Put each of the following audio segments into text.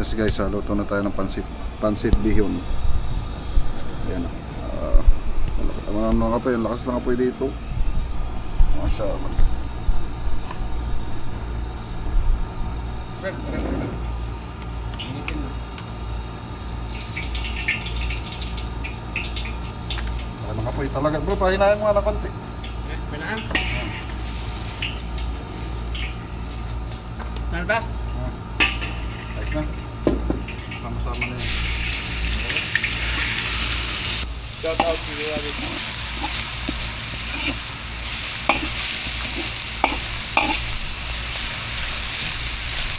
Tapos guys, luto na tayo ng pansit bihon. Ayan. Mga kapoy, ang lakas ng apoy dito. Masyaallah. Mga kapoy talaga bro, pahinahin mo nga ng konti. Pinahan? Ano ba? Ayos na. Sama-sama na yun. Shout out to you, Alex.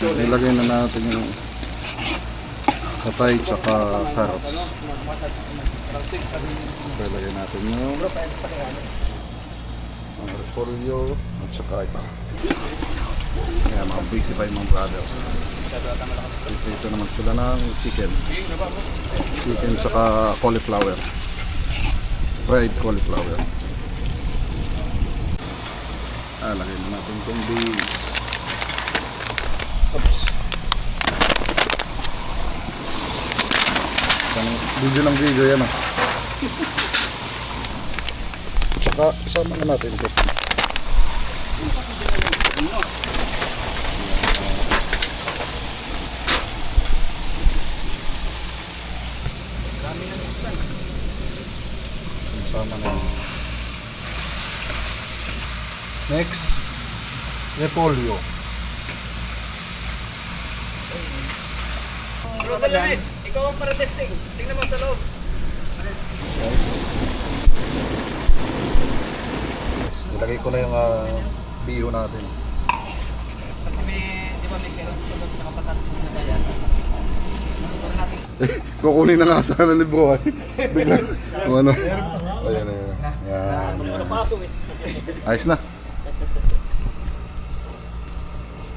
Ilagay na natin yung patay tsaka carrots. Ilagay natin yung repolyo at saka ito. Kaya mga busy pa yung mga brother. Dito naman sila ng chicken. Chicken tsaka cauliflower. Fried cauliflower. Lagay na natin itong beans. Oops. Video ng video yan Tsaka sama na natin ito. Sama na yun. Next, repolyo. Bro, Dalamit, ikaw ang para testing. Tingnan mo sa loob. Ilagay ko na yung biho natin. Kasi di ba may meron sa nakapatan na kaya. Kukunin na nga sana ni bro bigla ano. Ayan. Yan. Ayos na.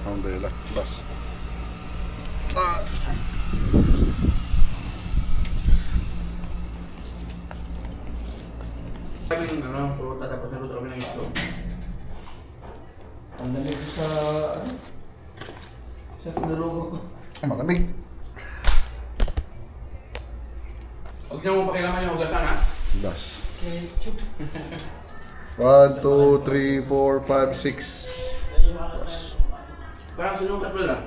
Alhamdulillah. Bas. Puro tatapos na luto kami ng ito. Ang lamig sa tinulugo ko. Malamig. Huwag niyo mo pakilaman yung hugasan ha? Bas. Ketchup. 1, 2, 3, 4, 5, 6. Bas. Parang sinukat mo lang.